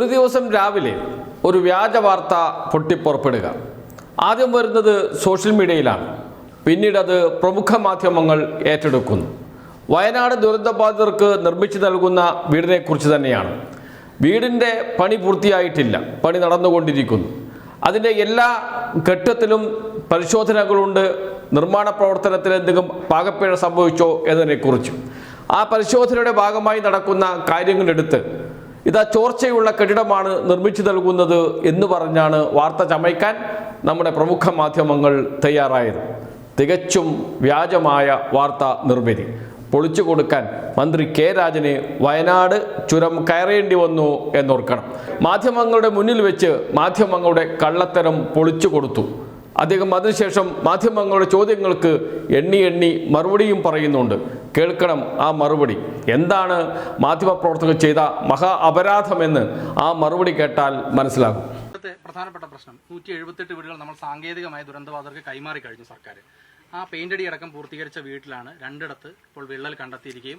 ഒരു ദിവസം രാവിലെ ഒരു വ്യാജ വാർത്ത പൊട്ടിപ്പുറപ്പെടുക. ആദ്യം വരുന്നത് സോഷ്യൽ മീഡിയയിലാണ്, പിന്നീട് അത് പ്രമുഖ മാധ്യമങ്ങൾ ഏറ്റെടുക്കുന്നു. വയനാട് ദുരന്തബാധിതർക്ക് നിർമ്മിച്ചു നൽകുന്ന വീടിനെക്കുറിച്ച് തന്നെയാണ്. വീടിൻ്റെ പണി പൂർത്തിയായിട്ടില്ല, പണി നടന്നുകൊണ്ടിരിക്കുന്നു. അതിൻ്റെ എല്ലാ ഘട്ടത്തിലും പരിശോധനകളുണ്ട്. നിർമ്മാണ പ്രവർത്തനത്തിൽ എന്തെങ്കിലും പാകപ്പിഴ സംഭവിച്ചോ എന്നതിനെക്കുറിച്ച് ആ പരിശോധനയുടെ ഭാഗമായി നടക്കുന്ന കാര്യങ്ങളെടുത്ത് ഇതാ ചോർച്ചയുള്ള കെട്ടിടമാണ് നിർമ്മിച്ചു നൽകുന്നത് എന്ന് പറഞ്ഞാണ് വാർത്ത ചമയ്ക്കാൻ നമ്മുടെ പ്രമുഖ മാധ്യമങ്ങൾ തയ്യാറായത്. തികച്ചും വ്യാജമായ വാർത്താ നിർമ്മിതി പൊളിച്ചു കൊടുക്കാൻ മന്ത്രി കെ രാജന് വയനാട് ചുരം കയറേണ്ടി വന്നു എന്നോർക്കണം. മാധ്യമങ്ങളുടെ മുന്നിൽ വെച്ച് മാധ്യമങ്ങളുടെ കള്ളത്തരം പൊളിച്ചു കൊടുത്തു. അദ്ദേഹം അതിനുശേഷം മാധ്യമങ്ങളുടെ ചോദ്യങ്ങൾക്ക് എണ്ണി മറുപടിയും പറയുന്നുണ്ട്. കേൾക്കണം ആ മറുപടി. എന്താണ് മാധ്യമപ്രവർത്തകർ ചെയ്ത മഹാ അപരാധമെന്ന് ആ മറുപടി കേട്ടാൽ മനസ്സിലാകും. പ്രധാനപ്പെട്ട പ്രശ്നം 178 വീടുകൾ നമ്മൾ സാങ്കേതികമായ ദുരന്തബാധിതർക്ക് കൈമാറി കഴിഞ്ഞു സർക്കാർ. ആ പെയിന്റ് അടി അടക്കം പൂർത്തീകരിച്ച വീട്ടിലാണ് രണ്ടിടത്ത് ഇപ്പോൾ വിള്ളൽ കണ്ടെത്തിയിരിക്കുകയും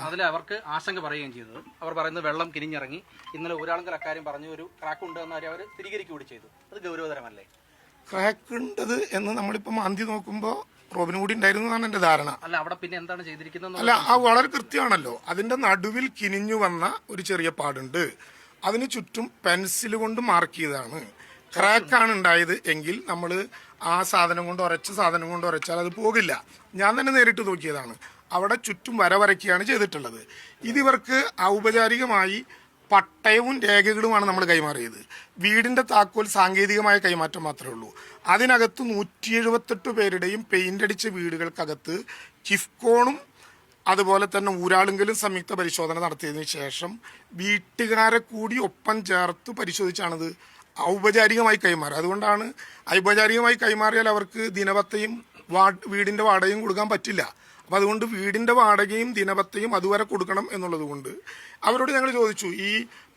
അതിൽ അവർക്ക് ആശങ്ക പറയുകയും ചെയ്തത്. അവർ പറയുന്നത് വെള്ളം കിനിഞ്ഞിറങ്ങി. ഇന്നലെ ഒരാൾക്ക് അക്കാര്യം പറഞ്ഞു, ഒരു ക്രാക്ക് ഉണ്ട് എന്ന് അവർ സ്ഥിരീകരിക്കുക കൂടി ചെയ്തു. അത് ഗൗരവതരമല്ലേ? ക്രാക്ക് ഉണ്ടത് എന്ന് നമ്മളിപ്പോൾ മാന്തി നോക്കുമ്പോൾ റോബിന് കൂടി ഉണ്ടായിരുന്നു എന്നാണ് എന്റെ ധാരണ. അല്ല, അവിടെ പിന്നെ എന്താണ് ചെയ്തിരിക്കുന്നത്? അല്ല, ആ വളരെ കൃത്യമാണല്ലോ. അതിന്റെ നടുവിൽ കിനിഞ്ഞു വന്ന ഒരു ചെറിയ പാടുണ്ട്. അതിന് ചുറ്റും പെൻസിൽ കൊണ്ട് മാർക്ക് ചെയ്തതാണ്. ക്രാക്കാണ് ഉണ്ടായത് എങ്കിൽ നമ്മൾ ആ സാധനം കൊണ്ട് ഉരച്ചാൽ അത് പോകില്ല. ഞാൻ തന്നെ നേരിട്ട് നോക്കിയതാണ്. അവിടെ ചുറ്റും വരയ്ക്കുകയാണ് ചെയ്തിട്ടുള്ളത്. ഇതിവർക്ക് ഔപചാരികമായി പട്ടയവും രേഖകളുമാണ് നമ്മൾ കൈമാറിയത്. വീടിന്റെ താക്കോൽ സാങ്കേതികമായ കൈമാറ്റം മാത്രമേ ഉള്ളൂ. അതിനകത്ത് 178 പേരുടെയും പെയിന്റ് അടിച്ച വീടുകൾക്കകത്ത് കിഫ്കോണും അതുപോലെ തന്നെ ഊരാളുങ്കലും സംയുക്ത പരിശോധന നടത്തിയതിനു ശേഷം വീട്ടുകാരെ കൂടി ഒപ്പം ചേർത്ത് പരിശോധിച്ചാണിത് ഔപചാരികമായി കൈമാറുക. അതുകൊണ്ടാണ് ഔപചാരികമായി കൈമാറിയാൽ അവർക്ക് ദിനപത്തയും വീടിന്റെ വാടകയും കൊടുക്കാൻ പറ്റില്ല. അപ്പം അതുകൊണ്ട് വീടിന്റെ വാടകയും ദിനപത്തയും അതുവരെ കൊടുക്കണം എന്നുള്ളത് കൊണ്ട് അവരോട് ഞങ്ങൾ ചോദിച്ചു, ഈ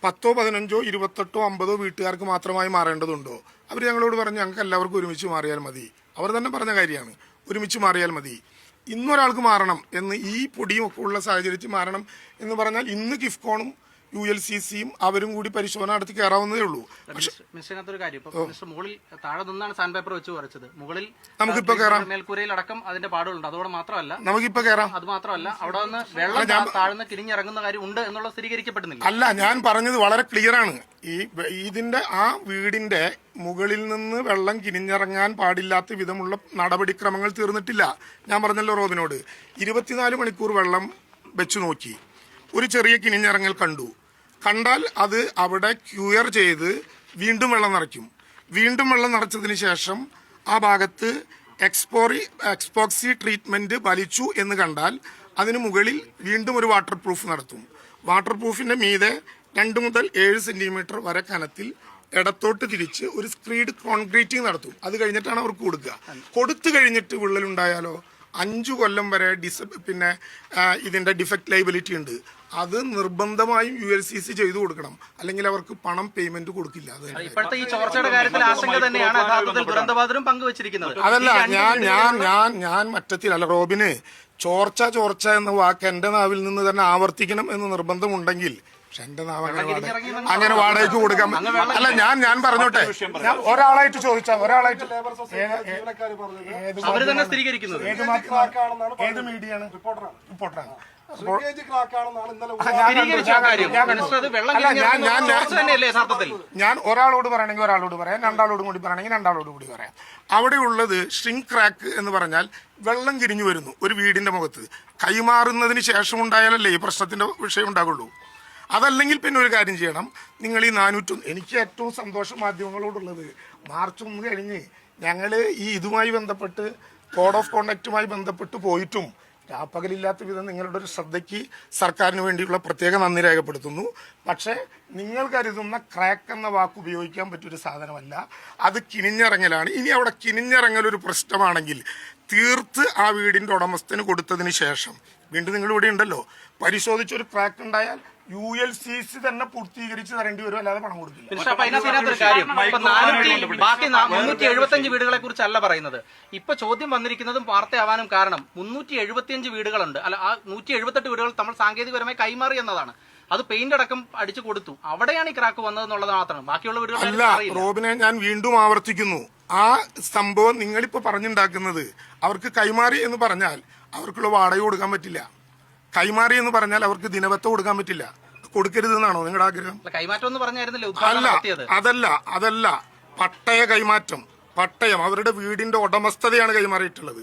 10, 15, 28, 50 വീട്ടുകാർക്ക് മാത്രമായി മാറേണ്ടതുണ്ടോ? അവർ ഞങ്ങളോട് പറഞ്ഞു, ഞങ്ങൾക്ക് എല്ലാവർക്കും ഒരുമിച്ച് മാറിയാൽ മതി. അവർ തന്നെ പറഞ്ഞ കാര്യമാണ്, ഒരുമിച്ച് മാറിയാൽ മതി. ഇന്നൊരാൾക്ക് മാറണം എന്ന്, ഈ പൊടിയും ഒക്കെ ഉള്ള സാഹചര്യത്തിൽ മാറണം എന്ന് പറഞ്ഞാൽ ഇന്ന് കിഫ്കോണും ULCCയും അവരും കൂടി പരിശോധന നടത്തി കയറാവുന്നതേ ഉള്ളൂ. ഒരു കാര്യം, മുകളിൽ താഴെ നിന്നാണ് സാൻഡ് പേപ്പർ വെച്ച് വരച്ചത്. മുകളിൽ നമുക്കിപ്പോ കയറാം. മേൽക്കൂരയിൽ അടക്കം അതിന്റെ പാടുകളുണ്ട്. അതോടെ മാത്രമല്ല, നമുക്കിപ്പോ കയറാം. അത് മാത്രമല്ല, അവിടെ നിന്ന് വെള്ളം താഴ്ന്ന് കിരിഞ്ഞിറങ്ങുന്ന കാര്യം ഉണ്ട് എന്നുള്ളത് സ്ഥിരീകരിക്കപ്പെടുന്നില്ല. അല്ല, ഞാൻ പറഞ്ഞത് വളരെ ക്ലിയർ ആണ്. ഇതിന്റെ ആ വീടിന്റെ മുകളിൽ നിന്ന് വെള്ളം കിനിഞ്ഞിറങ്ങാൻ പാടില്ലാത്ത വിധമുള്ള നടപടിക്രമങ്ങൾ തീർന്നിട്ടില്ല. ഞാൻ പറഞ്ഞല്ലോ റോബിനോട്, 24 മണിക്കൂർ വെള്ളം വെച്ചു നോക്കി. ഒരു ചെറിയ കിനിഞ്ഞിറങ്ങൽ കണ്ടാൽ അത് അവിടെ ക്യൂയർ ചെയ്ത് വീണ്ടും വെള്ളം നിറയ്ക്കും. വീണ്ടും വെള്ളം നിറച്ചതിന് ശേഷം ആ ഭാഗത്ത് എക്സ്പോക്സി ട്രീറ്റ്മെന്റ് വലിച്ചു എന്ന് കണ്ടാൽ അതിന് മുകളിൽ വീണ്ടും ഒരു വാട്ടർ പ്രൂഫ് നടത്തും. വാട്ടർ പ്രൂഫിന്റെ മീതെ 2 മുതൽ 7 സെന്റിമീറ്റർ വരെ കനത്തിൽ ഇടത്തോട്ട് തിരിച്ച് ഒരു സ്ക്രീഡ് കോൺക്രീറ്റിംഗ് നടത്തും. അത് കഴിഞ്ഞിട്ടാണ് അവർക്ക് കൊടുക്കുക. കൊടുത്തു കഴിഞ്ഞിട്ട് വിള്ളലുണ്ടായാലോ 5 കൊല്ലം വരെ ഇതിന്റെ ഡിഫക്ട് ലൈബിലിറ്റി ഉണ്ട്. അത് നിർബന്ധമായും ULCC ചെയ്തു കൊടുക്കണം, അല്ലെങ്കിൽ അവർക്ക് പണം പേയ്മെന്റ് കൊടുക്കില്ല. ഇപ്പോഴത്തെ ഈ ചോർച്ചയുടെ കാര്യത്തിൽ ആശങ്ക തന്നെയാണ് ദുരന്തബാധിതരും പങ്കുവച്ചിരിക്കുന്നത്. അതല്ല, ഞാൻ മറ്റത്തിലല്ല റോബിന്. ചോർച്ച എന്ന വാക്ക് എന്റെ നാവിൽ നിന്ന് തന്നെ ആവർത്തിക്കണം എന്ന് നിർബന്ധമുണ്ടെങ്കിൽ, പക്ഷെ എന്റെ നാവ് അങ്ങനെ വാടകയ്ക്ക് കൊടുക്കാം. അല്ല, ഞാൻ പറഞ്ഞോട്ടെ, ഞാൻ ഒരാളായിട്ട് ചോദിച്ചാൽ ഏത് മീഡിയയാണ്? റിപ്പോർട്ടറാണ്. ഞാൻ ഒരാളോട് പറയണമെങ്കിൽ ഒരാളോട് പറയാം, രണ്ടാളോടും കൂടി പറയണമെങ്കിൽ രണ്ടാളോട് കൂടി പറയാം. അവിടെ ഉള്ളത് ഷ്രിങ്ക് ക്രാക്ക് എന്ന് പറഞ്ഞാൽ വെള്ളം കിരിഞ്ഞു വരുന്നു ഒരു വീടിന്റെ മുഖത്ത്. കൈമാറുന്നതിന് ശേഷം ഉണ്ടായാലല്ലേ ഈ പ്രശ്നത്തിന്റെ വിഷയം ഉണ്ടാകുള്ളൂ. അതല്ലെങ്കിൽ പിന്നെ ഒരു കാര്യം ചെയ്യണം. നിങ്ങൾ ഈ 401, എനിക്ക് ഏറ്റവും സന്തോഷം മാധ്യമങ്ങളോടുള്ളത്, മാർച്ച് 1 കഴിഞ്ഞ് ഞങ്ങൾ ഇതുമായി ബന്ധപ്പെട്ട് കോഡ് ഓഫ് കോണ്ടക്റ്റുമായി ബന്ധപ്പെട്ട് പോയിട്ടും രാപ്പകലില്ലാത്ത വിധം നിങ്ങളുടെ ഒരു ശ്രദ്ധയ്ക്ക് സർക്കാരിന് വേണ്ടിയുള്ള പ്രത്യേക നന്ദി രേഖപ്പെടുത്തുന്നു. പക്ഷേ നിങ്ങൾ കരുതുന്ന ക്രാക്ക് എന്ന വാക്ക് ഉപയോഗിക്കാൻ പറ്റിയൊരു സാധനമല്ല, അത് കിനിഞ്ഞിറങ്ങലാണ്. ഇനി അവിടെ കിനിഞ്ഞിറങ്ങൽ ഒരു പ്രശ്നമാണെങ്കിൽ തീർത്ത് ആ വീടിന്റെ ഉടമസ്ഥന് കൊടുത്തതിന് ശേഷം വീണ്ടും നിങ്ങൾ ഇവിടെ ഉണ്ടല്ലോ, പരിശോധിച്ചൊരു ക്രാക്ക് ഉണ്ടായാൽ ULCC തന്നെ പൂർത്തീകരിച്ച് തരേണ്ടി വരും, അല്ലാതെ പണം കൊടുക്കില്ല. അപ്പൊ അതിനകത്തൊരു കാര്യം, ബാക്കി 375 വീടുകളെ കുറിച്ചല്ല പറയുന്നത്. ഇപ്പൊ ചോദ്യം വന്നിരിക്കുന്നതും വാർത്തയാവാനും കാരണം 375 വീടുകളുണ്ട്, അല്ല ആ 178 വീടുകൾ നമ്മൾ സാങ്കേതികപരമായി കൈമാറി എന്നതാണ്. അത് പെയിന്റ് അടക്കം അടിച്ചു കൊടുത്തു, അവിടെയാണ് ഈ ക്രാക്ക് വന്നതെന്നുള്ളത് മാത്രമാണ്. ബാക്കിയുള്ള വീടുകൾ അല്ല റോബിനെ, ഞാൻ വീണ്ടും ആവർത്തിക്കുന്നു, ആ സംഭവം നിങ്ങളിപ്പോ പറഞ്ഞുണ്ടാക്കുന്നത് അവർക്ക് കൈമാറി എന്ന് പറഞ്ഞാൽ അവർക്കുള്ള വാടക കൊടുക്കാൻ പറ്റില്ല. കൈമാറി എന്ന് പറഞ്ഞാൽ അവർക്ക് ദിനവത്ത കൊടുക്കാൻ പറ്റില്ല. കൊടുക്കരുത് എന്നാണോ നിങ്ങളുടെ ആഗ്രഹം? കൈമാറ്റം എന്ന് പറഞ്ഞായിരുന്നില്ല അതല്ല പട്ടയ കൈമാറ്റം. പട്ടയം അവരുടെ വീടിന്റെ ഉടമസ്ഥതയാണ് കൈമാറിയിട്ടുള്ളത്.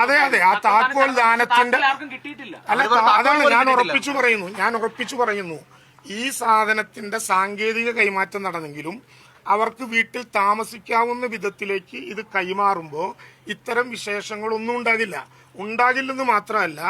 അതെ, ആ താക്കോൽ ദാനത്തിന്റെ അല്ല, അതാണ് ഞാൻ ഉറപ്പിച്ചു പറയുന്നു ഈ സാധനത്തിന്റെ സാങ്കേതിക കൈമാറ്റം നടന്നെങ്കിലും അവർക്ക് വീട്ടിൽ താമസിക്കാവുന്ന വിധത്തിലേക്ക് ഇത് കൈമാറുമ്പോൾ ഇത്തരം വിശേഷങ്ങളൊന്നും ഉണ്ടാകില്ലെന്ന് മാത്രമല്ല,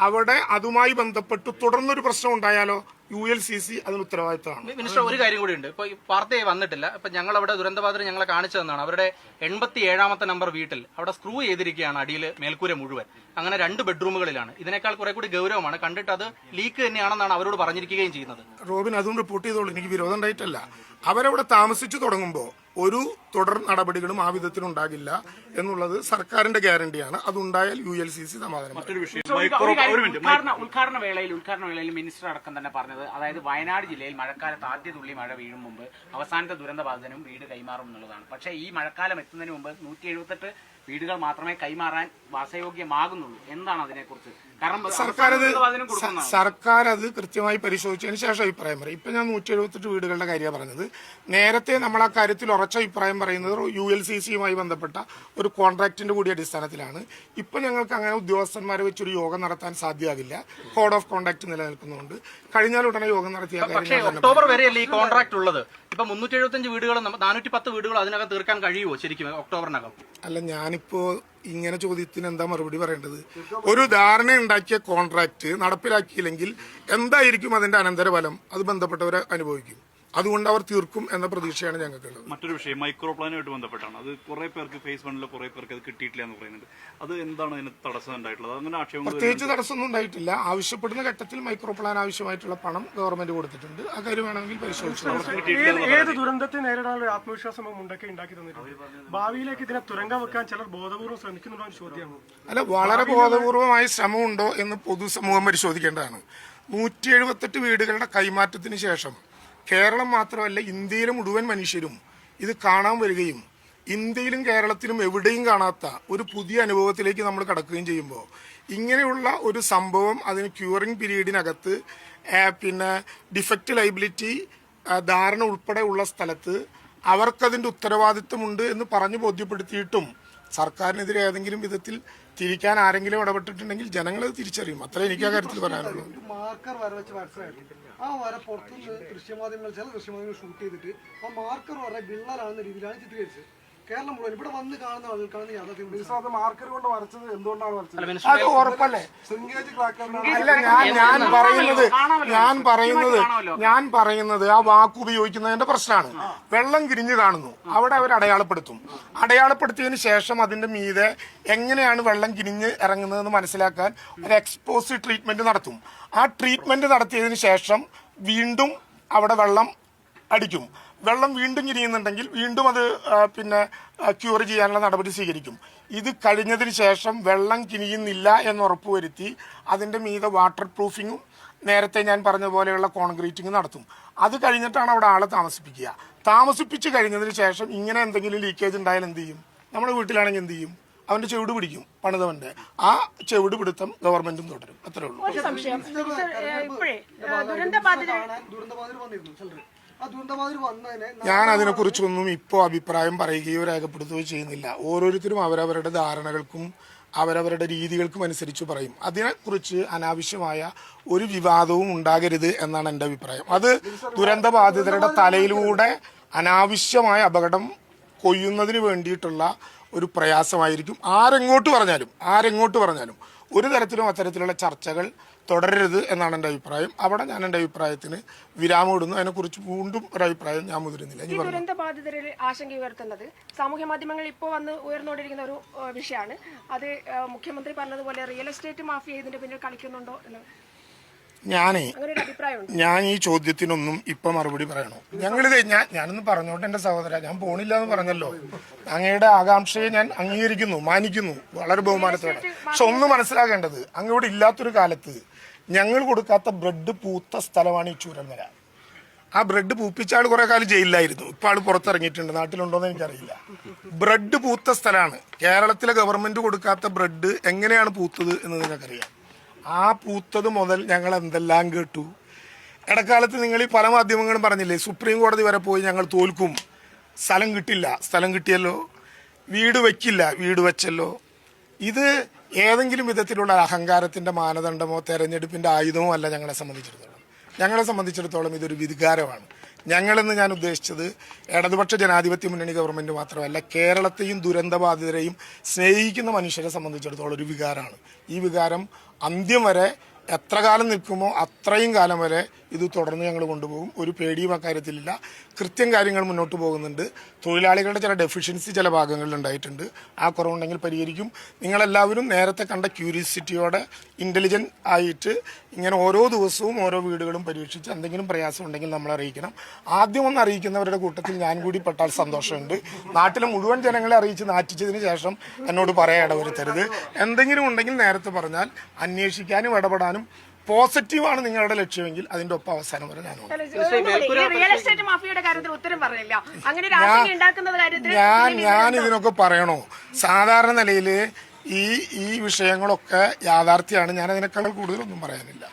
അവിടെ അതുമായി ബന്ധപ്പെട്ട് തുടർന്നൊരു പ്രശ്നം ഉണ്ടായാലോ ULCC അതിന് ഉത്തരവാദിത്തമാണ്. മിനിസ്റ്റർ, ഒരു കാര്യം കൂടി ഉണ്ട്. ഇപ്പൊ വാർത്തയെ വന്നിട്ടില്ല. ഇപ്പൊ ഞങ്ങൾ അവിടെ ദുരന്തബാധിതർ ഞങ്ങളെ കാണിച്ചു തന്നാണ്. അവരുടെ 87ാമത്തെ നമ്പർ വീട്ടിൽ അവിടെ സ്ക്രൂ ചെയ്തിരിക്കുകയാണ് അടിയിൽ മേൽക്കൂര മുഴുവൻ. അങ്ങനെ 2 ബെഡ്റൂമുകളിലാണ്. ഇതിനേക്കാൾ കുറെ കൂടി ഗൗരവമാണ്. കണ്ടിട്ട് അത് ലീക്ക് തന്നെയാണെന്നാണ് അവരോട് പറഞ്ഞിരിക്കുകയും ചെയ്യുന്നത്. റോബിൻ, അതും റിപ്പോർട്ട് ചെയ്തോളൂ, എനിക്ക് വിരോധം ഉണ്ടായിട്ടല്ല. അവരവിടെ താമസിച്ചു തുടങ്ങുമ്പോൾ ഒരു തുടർ നടപടികളും ആ വിധത്തിൽ ഉണ്ടാകില്ല എന്നുള്ളത് സർക്കാരിന്റെ ഗ്യാരണ്ടിയാണ്. അതുണ്ടായാൽ ULCC സമാധാനം. ഉദ്ഘാടന വേളയിൽ മിനിസ്റ്റർ അടക്കം തന്നെ പറഞ്ഞത്, അതായത് വയനാട് ജില്ലയിൽ മഴക്കാലത്ത് ആദ്യ തുള്ളി മഴ വീഴും മുമ്പ് അവസാനത്തെ ദുരന്തബാധിതനും വീട് കൈമാറും എന്നുള്ളതാണ്. പക്ഷേ ഈ മഴക്കാലം എത്തുന്നതിന് മുമ്പ് 178 വീടുകൾ മാത്രമേ കൈമാറാൻ വാസയോഗ്യമാകുന്നുള്ളൂ. എന്താണ് അതിനെക്കുറിച്ച്? സർക്കാർ അത് കൃത്യമായി പരിശോധിച്ചതിന് ശേഷം അഭിപ്രായം പറയും. ഇപ്പൊ ഞാൻ 178 വീടുകളുടെ കാര്യമാണ് പറഞ്ഞത്. നേരത്തെ നമ്മൾ ആ കാര്യത്തിൽ ഉറച്ച അഭിപ്രായം പറയുന്നത് ULCCയുമായി ബന്ധപ്പെട്ട ഒരു കോൺട്രാക്ടിന്റെ കൂടി അടിസ്ഥാനത്തിലാണ്. ഇപ്പൊ ഞങ്ങൾക്ക് അങ്ങനെ ഉദ്യോഗസ്ഥന്മാരെ വെച്ചൊരു യോഗം നടത്താൻ സാധ്യമാകില്ല. കോഡ് ഓഫ് കോൺടാക്ട് നിലനിൽക്കുന്നുണ്ട്. കഴിഞ്ഞാൽ ഉടനെ യോഗം നടത്തിയ പക്ഷേ ഒക്ടോബർ വരെയല്ലേ ഈ കോൺട്രാക്ട് ഉള്ളത്? ഇപ്പൊ 375 വീടുകളും 410 വീടുകളും അതിനകം തീർക്കാൻ കഴിയുമോ ശരിക്കും ഒക്ടോബറിനകം? അല്ല, ഞാനിപ്പോ ഇങ്ങനെ ചോദ്യത്തിന് എന്താ മറുപടി പറയേണ്ടത്? ഒരു ധാരണ ഉണ്ടാക്കിയ കോൺട്രാക്ട് നടപ്പിലാക്കിയില്ലെങ്കിൽ എന്തായിരിക്കും അതിന്റെ അനന്തരഫലം? അത് ബന്ധപ്പെട്ടവരെ അനുഭവിക്കും. അതുകൊണ്ട് അവർ തീർക്കും എന്ന പ്രതീക്ഷയാണ് ഞങ്ങൾക്കുള്ളത്. മറ്റൊരു വിഷയം മൈക്രോ പ്ലാനുമായിട്ട് ബന്ധപ്പെട്ടാണ്. അത് കുറെ പേർക്ക് ഫേസ് 1 കുറെ പേർക്ക് അത് കിട്ടിയിട്ടില്ല എന്ന് പറയുന്നുണ്ട്. അത് എന്താണ് അതിന് തടസ്സം ഉണ്ടായിട്ടുള്ളത്? അങ്ങനെ ആക്ഷേപം പ്രത്യേകിച്ച് തടസ്സമൊന്നും ഉണ്ടായിട്ടില്ല. ആവശ്യപ്പെടുന്ന ഘട്ടത്തിൽ മൈക്രോ പ്ലാൻ ആവശ്യമായിട്ടുള്ള പണം ഗവൺമെന്റ് കൊടുത്തിട്ടുണ്ട്. ആ കാര്യം വേണമെങ്കിൽ പരിശോധിച്ചു. ഏത് ദുരന്തത്തെ നേരിടാനുള്ള ആത്മവിശ്വാസം മുണ്ടൊക്കെ ഉണ്ടാക്കി തന്നിട്ടുണ്ട്. ഭാവിയിലേക്ക് ഇതിനെ തുരങ്കം വെക്കാൻ ചിലർ ബോധപൂർവ്വം ശ്രമിക്കുന്നുണ്ടോ എന്ന് ചോദ്യമാണ്. അല്ല, വളരെ ബോധപൂർവമായ ശ്രമമുണ്ടോ എന്ന് പൊതുസമൂഹം പരിശോധിക്കേണ്ടതാണ്. 178 വീടുകളുടെ കൈമാറ്റത്തിന് ശേഷം കേരളം മാത്രമല്ല ഇന്ത്യയിലെ മുഴുവൻ മനുഷ്യരും ഇത് കാണാൻ വരികയും ഇന്ത്യയിലും കേരളത്തിലും എവിടെയും കാണാത്ത ഒരു പുതിയ അനുഭവത്തിലേക്ക് നമ്മൾ കടക്കുകയും ചെയ്യുമ്പോൾ ഇങ്ങനെയുള്ള ഒരു സംഭവം അതിന് ക്യൂറിംഗ് പീരീഡിനകത്ത് പിന്നെ ഡിഫക്റ്റ് ലൈബിലിറ്റി ധാരണ ഉൾപ്പെടെ ഉള്ള സ്ഥലത്ത് അവർക്കതിൻ്റെ ഉത്തരവാദിത്വമുണ്ട് എന്ന് പറഞ്ഞു ബോധ്യപ്പെടുത്തിയിട്ടും സർക്കാരിനെതിരെ ഏതെങ്കിലും വിധത്തിൽ തിരിക്കാൻ ആരെങ്കിലും ഇടപെട്ടിട്ടുണ്ടെങ്കിൽ ജനങ്ങളത് തിരിച്ചറിയും. അത്രേ എനിക്ക് ആ കാര്യത്തിൽ പറയാനുള്ളൂ. മാർക്കർ വര വെച്ച് മനസ്സിലാക്കി ആ വര പുറത്തുനിന്ന് ചില ദൃശ്യമാധ്യമങ്ങൾ ഷൂട്ട് ചെയ്തിട്ട് ആ മാർക്കർ വര വിള്ളലാണെന്ന രീതിയിലാണ് ചിത്രീകരിച്ചത്. കേരളം മുഴുവൻ ഇവിടെ വന്ന് കാണുന്ന ആളുകൾക്കാണ് യാഥാർത്ഥ്യം. മാർക്കർ കൊണ്ട് വരച്ചത് എന്തുകൊണ്ടാണ് വരച്ചത്? അത് ഉറപ്പല്ലേ? അല്ല, ഞാൻ പറയുന്നത് ആ വാക്ക് ഉപയോഗിക്കുന്നതിന്റെ പ്രശ്നമാണ്. വെള്ളം കിരിഞ്ഞു കാണുന്നു, അവിടെ അവർ അടയാളപ്പെടുത്തും. അടയാളപ്പെടുത്തിയതിനു ശേഷം അതിന്റെ മീതെ എങ്ങനെയാണ് വെള്ളം കിരിഞ്ഞ് ഇറങ്ങുന്നതെന്ന് മനസ്സിലാക്കാൻ ഒരു എക്സ്പോസ് ട്രീറ്റ്മെന്റ് നടത്തും. ആ ട്രീറ്റ്മെന്റ് നടത്തിയതിനു ശേഷം വീണ്ടും അവിടെ വെള്ളം അടിക്കും. വെള്ളം വീണ്ടും കിരിയുന്നുണ്ടെങ്കിൽ വീണ്ടും അത് പിന്നെ ക്യൂർ ചെയ്യാനുള്ള നടപടി സ്വീകരിക്കും. ഇത് കഴിഞ്ഞതിന് ശേഷം വെള്ളം കിനിയുന്നില്ല എന്ന് ഉറപ്പുവരുത്തി അതിൻ്റെ മീതെ വാട്ടർ പ്രൂഫിങ്ങും നേരത്തെ ഞാൻ പറഞ്ഞ പോലെയുള്ള കോൺക്രീറ്റിംഗ് നടത്തും. അത് കഴിഞ്ഞിട്ടാണ് അവിടെ ആളെ താമസിപ്പിക്കുക. താമസിപ്പിച്ച് കഴിഞ്ഞതിന് ശേഷം ഇങ്ങനെ എന്തെങ്കിലും ലീക്കേജ് ഉണ്ടായാൽ എന്ത് ചെയ്യും? നമ്മുടെ വീട്ടിലാണെങ്കിൽ എന്ത് ചെയ്യും? അവന്റെ ചെവിട് പിടിക്കും, പണിതവന്റെ. ആ ചെവിട് പിടുത്തം ഗവൺമെന്റും തുടരും. അത്രേ ഉള്ളൂ. ഞാൻ അതിനെക്കുറിച്ചൊന്നും ഇപ്പോൾ അഭിപ്രായം പറയുകയോ രേഖപ്പെടുത്തുകയോ ചെയ്യുന്നില്ല. ഓരോരുത്തരും അവരവരുടെ ധാരണകൾക്കും അവരവരുടെ രീതികൾക്കും അനുസരിച്ച് പറയും. അതിനെക്കുറിച്ച് അനാവശ്യമായ ഒരു വിവാദവും ഉണ്ടാകരുത് എന്നാണ് എൻ്റെ അഭിപ്രായം. അത് ദുരന്തബാധിതരുടെ തലയിലൂടെ അനാവശ്യമായ അപകടം കൊയ്യുന്നതിന് വേണ്ടിയിട്ടുള്ള ഒരു പ്രയാസമായിരിക്കും. ആരെങ്ങോട്ട് പറഞ്ഞാലും ഒരു തരത്തിലും അത്തരത്തിലുള്ള ചർച്ചകൾ തുടരരുത് എന്നാണ് എൻ്റെ അഭിപ്രായം. അവിടെ ഞാൻ എൻ്റെ അഭിപ്രായത്തിന് വിരാമമിടുന്നു. അതിനെക്കുറിച്ച് വീണ്ടും ഒരു അഭിപ്രായം ഞാൻ മുതിരുന്നില്ല. ഈ ദുരന്ത ബാധിതരിൽ ആശങ്ക ഉയർത്തുന്നത് സാമൂഹ്യ മാധ്യമങ്ങളിൽ ഇപ്പോൾ വന്ന് ഉയർന്നുകൊണ്ടിരിക്കുന്ന ഒരു വിഷയമാണ്. അത് മുഖ്യമന്ത്രി പറഞ്ഞതുപോലെ റിയൽ എസ്റ്റേറ്റ് മാഫിയ ഇതിന്റെ പിന്നിൽ കളിക്കുന്നുണ്ടോ എന്ന്. ഞാനേ അങ്ങനെ ഒരു അഭിപ്രായമുണ്ട്. ഞാൻ ഈ ചോദ്യത്തിനൊന്നും ഇപ്പൊ മറുപടി പറയണോ? ഞങ്ങളിത് ഞാനൊന്ന് പറഞ്ഞോട്ടെ എന്റെ സഹോദര, ഞാൻ പോണില്ല എന്ന് പറഞ്ഞല്ലോ. അങ്ങയുടെ ആകാംക്ഷയെ ഞാൻ അംഗീകരിക്കുന്നു, മാനിക്കുന്നു വളരെ ബഹുമാനത്തോടെ. പക്ഷെ ഒന്ന് മനസ്സിലാക്കേണ്ടത്, അങ്ങോട്ട് ഇല്ലാത്തൊരു കാലത്ത് ഞങ്ങൾ കൊടുക്കാത്ത ബ്രെഡ് പൂത്ത സ്ഥലമാണ് ഈ ചൂരൽമല. ആ ബ്രെഡ് പൂപ്പിച്ച ആൾ കുറെ കാലം ജയിലിലായിരുന്നു. ഇപ്പൊ ആള് പുറത്തിറങ്ങിയിട്ടുണ്ട്, നാട്ടിലുണ്ടോന്ന് എനിക്കറിയില്ല. ബ്രെഡ് പൂത്ത സ്ഥലമാണ്. കേരളത്തിലെ ഗവൺമെന്റ് കൊടുക്കാത്ത ബ്രെഡ് എങ്ങനെയാണ് പൂത്തത് എന്ന് നിങ്ങൾക്കറിയാം. ആ പൂത്തത് മുതൽ ഞങ്ങൾ എന്തെല്ലാം കേട്ടു. ഇടക്കാലത്ത് നിങ്ങൾ ഈ പല മാധ്യമങ്ങളും പറഞ്ഞില്ലേ, സുപ്രീം കോടതി വരെ പോയി ഞങ്ങൾ തോൽക്കും, സ്ഥലം കിട്ടില്ല, സ്ഥലം കിട്ടിയല്ലോ, വീട് വെക്കില്ല, വീട് വെച്ചല്ലോ. ഇത് ഏതെങ്കിലും വിധത്തിലുള്ള അഹങ്കാരത്തിന്റെ മാനദണ്ഡമോ തെരഞ്ഞെടുപ്പിന്റെ ആയുധമോ അല്ല ഞങ്ങളെ സംബന്ധിച്ചിടത്തോളം. ഞങ്ങളെ സംബന്ധിച്ചിടത്തോളം ഇതൊരു വികാരമാണ്. ഞങ്ങളെന്ന് ഞാൻ ഉദ്ദേശിച്ചത് ഇടതുപക്ഷ ജനാധിപത്യ മുന്നണി ഗവൺമെന്റ് മാത്രമല്ല, കേരളത്തെയും ദുരന്തബാധിതരെയും സ്നേഹിക്കുന്ന മനുഷ്യരെ സംബന്ധിച്ചിടത്തോളം ഒരു വികാരമാണ്. ഈ വികാരം അന്ത്യം വരെ എത്ര കാലം നിൽക്കുമോ അത്രയും കാലം വരെ ഇത് തുടർന്ന് ഞങ്ങൾ കൊണ്ടുപോകും. ഒരു പേടിയും അക്കാര്യത്തിലില്ല. കൃത്യം കാര്യങ്ങൾ മുന്നോട്ട് പോകുന്നുണ്ട്. തൊഴിലാളികളുടെ ചില ഡെഫിഷ്യൻസി ചില ഭാഗങ്ങളിൽ ഉണ്ടായിട്ടുണ്ട്. ആ കുറവുണ്ടെങ്കിൽ പരിഹരിക്കും. നിങ്ങളെല്ലാവരും നേരത്തെ കണ്ട ക്യൂരിയോസിറ്റിയോടെ ഇന്റലിജന്റ് ആയിട്ട് ഇങ്ങനെ ഓരോ ദിവസവും ഓരോ വീടുകളും പരീക്ഷിച്ച് എന്തെങ്കിലും പ്രയാസം ഉണ്ടെങ്കിൽ നമ്മൾ അറിയിക്കണം. ആദ്യം ഒന്ന് അറിയിക്കുന്നവരുടെ കൂട്ടത്തിൽ ഞാൻ കൂടി പെട്ടാൽ സന്തോഷമുണ്ട്. നാട്ടിലെ മുഴുവൻ ജനങ്ങളെ അറിയിച്ച് നാറ്റിച്ചതിന് ശേഷം എന്നോട് പറയാൻ ഇടവരുത്തരുത്. എന്തെങ്കിലും ഉണ്ടെങ്കിൽ നേരത്തെ പറഞ്ഞാൽ അന്വേഷിക്കാനും ഇടപെടാനും പോസിറ്റീവാണ് നിങ്ങളുടെ ലക്ഷ്യമെങ്കിൽ അതിന്റെ ഒപ്പം അവസാനം വരെ ഞാൻ റിയൽ എസ്റ്റേറ്റ് മാഫിയയുടെ കാര്യത്തിൽ ഉത്തരം പറഞ്ഞില്ല. അങ്ങനെ ഒരു ആശങ്ക ഉണ്ടാക്കുന്ന കാര്യത്തിൽ ഞാൻ ഇതിനൊക്കെ പറയണോ? സാധാരണ നിലയിൽ ഈ വിഷയങ്ങളൊക്കെ യാഥാർത്ഥ്യമാണ്. ഞാൻ അതിനേക്കാൾ കൂടുതലൊന്നും പറയാനില്ല.